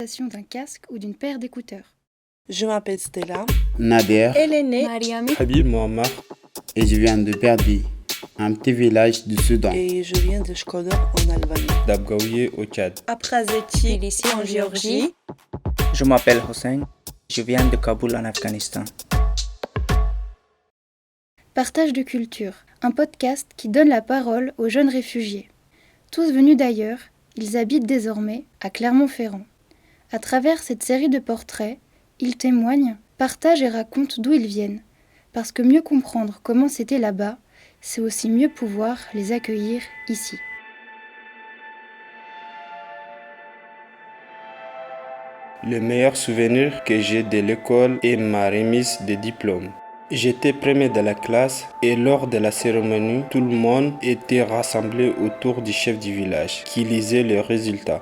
D'un casque ou d'une paire d'écouteurs. Je m'appelle Stella, Nader, Elene, Mariam, Habib Mohammad. et je viens de Berdi, un petit village du Soudan. et je viens de Shkodër en Albanie. d'Abgaouie au Tchad. À Praseti, Tbilissi en Géorgie. Je m'appelle Hossein, je viens de Kaboul en Afghanistan. Partage de culture, un podcast qui donne la parole aux jeunes réfugiés. Tous venus d'ailleurs, ils habitent désormais à Clermont-Ferrand. À travers cette série de portraits, ils témoignent, partagent et racontent d'où ils viennent. Parce que mieux comprendre comment c'était là-bas, c'est aussi mieux pouvoir les accueillir ici. Le meilleur souvenir que j'ai de l'école est ma remise de diplôme. J'étais premier de la classe et lors de la cérémonie, tout le monde était rassemblé autour du chef du village qui lisait les résultats.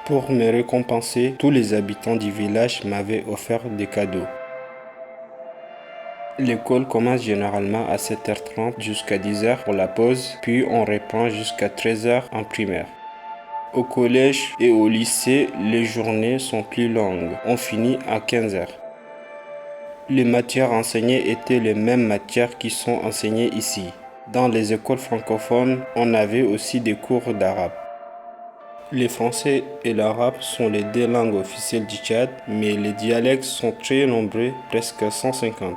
Pour me récompenser, tous les habitants du village m'avaient offert des cadeaux. L'école commence généralement à 7h30 jusqu'à 10h pour la pause, puis on reprend jusqu'à 13h en primaire. Au collège et au lycée, les journées sont plus longues. On finit à 15h. Les matières enseignées étaient les mêmes matières qui sont enseignées ici. Dans les écoles francophones, on avait aussi des cours d'arabe. Les français et l'arabe sont les deux langues officielles du Tchad, mais les dialectes sont très nombreux, presque 150.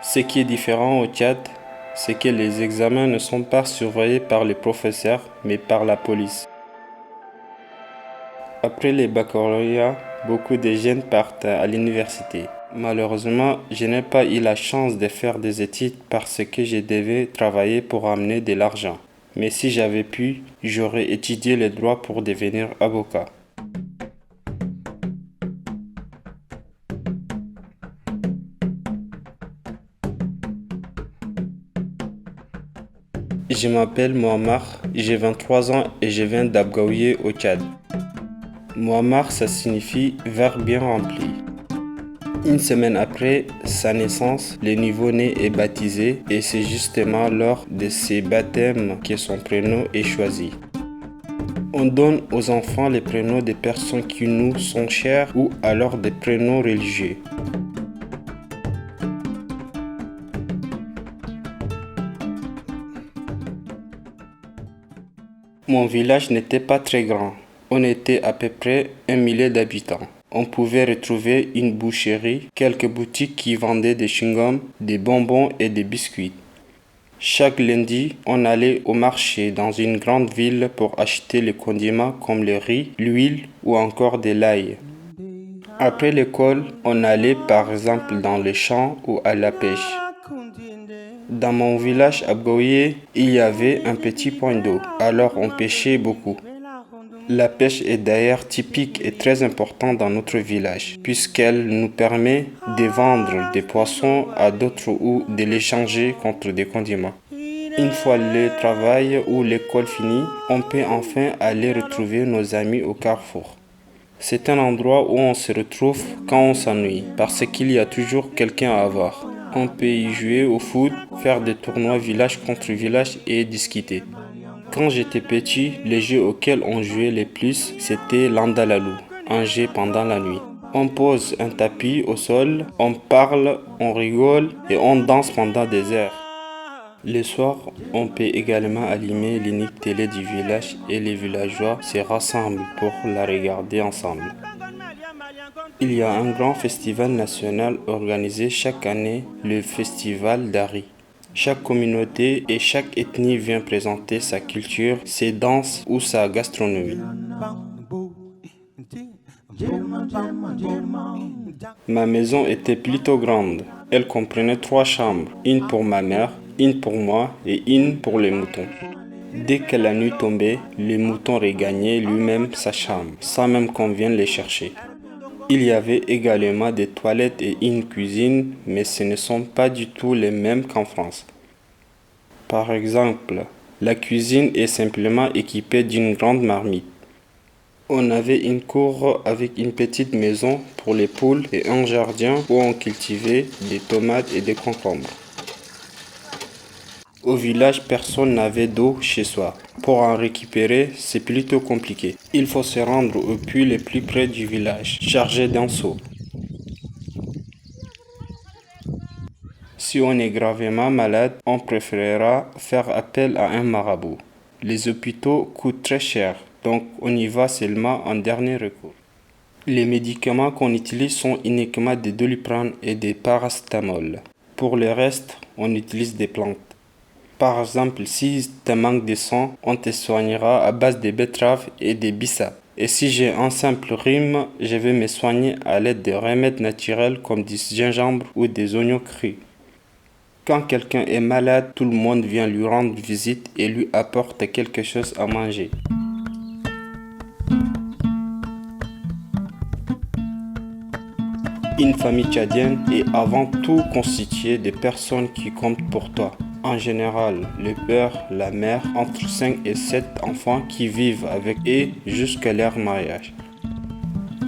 Ce qui est différent au Tchad, c'est que les examens ne sont pas surveillés par les professeurs, mais par la police. Après les baccalauréats, beaucoup de jeunes partent à l'université. Malheureusement, je n'ai pas eu la chance de faire des études parce que je devais travailler pour amener de l'argent. Mais si j'avais pu, j'aurais étudié le droit pour devenir avocat. Je m'appelle Mohammad, j'ai 23 ans et je viens d'Abgaouie au Tchad. Mohammad, ça signifie verre bien rempli. Une semaine après sa naissance, le nouveau-né est baptisé et c'est justement lors de ces baptêmes que son prénom est choisi. On donne aux enfants les prénoms des personnes qui nous sont chères ou alors des prénoms religieux. Mon village n'était pas très grand. On était à peu près 1 millier d'habitants. On pouvait retrouver une boucherie, quelques boutiques qui vendaient des chewing-gums, des bonbons et des biscuits. Chaque lundi, on allait au marché dans une grande ville pour acheter les condiments comme le riz, l'huile ou encore de l'ail. Après l'école, on allait par exemple dans les champs ou à la pêche. Dans mon village Abgaouie, il y avait un petit point d'eau, alors on pêchait beaucoup. La pêche est d'ailleurs typique et très importante dans notre village, puisqu'elle nous permet de vendre des poissons à d'autres ou de les changer contre des condiments. Une fois le travail ou l'école finie, on peut enfin aller retrouver nos amis au carrefour. C'est un endroit où on se retrouve quand on s'ennuie, parce qu'il y a toujours quelqu'un à voir. On peut y jouer au foot, faire des tournois village contre village et discuter. Quand j'étais petit, le jeu auquel on jouait le plus, c'était l'andalalou, un jeu pendant la nuit. On pose un tapis au sol, on parle, on rigole et on danse pendant des heures. Le soir, on peut également allumer l'unique télé du village et les villageois se rassemblent pour la regarder ensemble. Il y a un grand festival national organisé chaque année, le festival d'Ari. Chaque communauté et chaque ethnie vient présenter sa culture, ses danses ou sa gastronomie. Ma maison était plutôt grande. Elle comprenait 3 chambres, une pour ma mère, une pour moi et une pour les moutons. Dès que la nuit tombait, le mouton regagnait lui-même sa chambre, sans même qu'on vienne les chercher. Il y avait également des toilettes et une cuisine, mais ce ne sont pas du tout les mêmes qu'en France. Par exemple, la cuisine est simplement équipée d'une grande marmite. On avait une cour avec une petite maison pour les poules et un jardin où on cultivait des tomates et des concombres. Au village, personne n'avait d'eau chez soi. Pour en récupérer, c'est plutôt compliqué. Il faut se rendre au puits le plus près du village, chargé d'un seau. Si on est gravement malade, on préférera faire appel à un marabout. Les hôpitaux coûtent très cher, donc on y va seulement en dernier recours. Les médicaments qu'on utilise sont uniquement des Doliprane et des paracétamol. Pour le reste, on utilise des plantes. Par exemple, si tu manques de sang, on te soignera à base de betteraves et de bissap. Et si j'ai un simple rhume, je vais me soigner à l'aide de remèdes naturels comme du gingembre ou des oignons crus. Quand quelqu'un est malade, tout le monde vient lui rendre visite et lui apporte quelque chose à manger. Une famille tchadienne est avant tout constituée de personnes qui comptent pour toi. En général, le père, la mère, entre 5 et 7 enfants qui vivent avec eux jusqu'à leur mariage.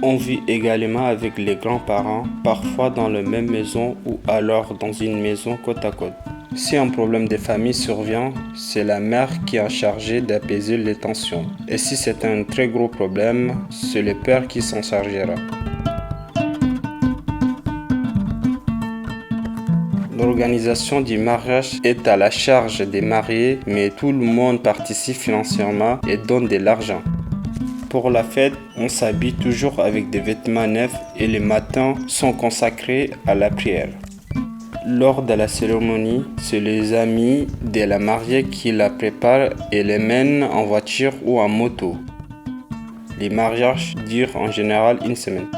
On vit également avec les grands-parents, parfois dans la même maison ou alors dans une maison côte à côte. Si un problème de famille survient, c'est la mère qui est chargée d'apaiser les tensions. Et si c'est un très gros problème, c'est le père qui s'en chargera. L'organisation du mariage est à la charge des mariés, mais tout le monde participe financièrement et donne de l'argent. Pour la fête, on s'habille toujours avec des vêtements neufs et les matins sont consacrés à la prière. Lors de la cérémonie, c'est les amis de la mariée qui la préparent et les mènent en voiture ou en moto. Les mariages durent en général une semaine.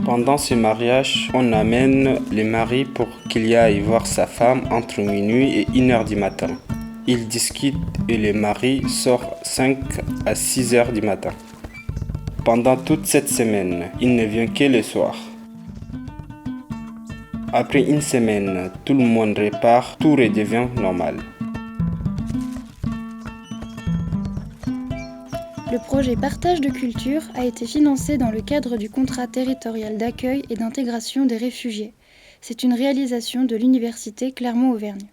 Pendant ce mariage, on amène les maris pour qu'il aille voir sa femme entre minuit et 1h du matin. Ils discutent et le mari sort 5 à 6h du matin. Pendant toute cette semaine, il ne vient que le soir. Après une semaine, tout le monde repart, tout redevient normal. Le projet Partage de culture a été financé dans le cadre du contrat territorial d'accueil et d'intégration des réfugiés. C'est une réalisation de l'Université Clermont-Auvergne.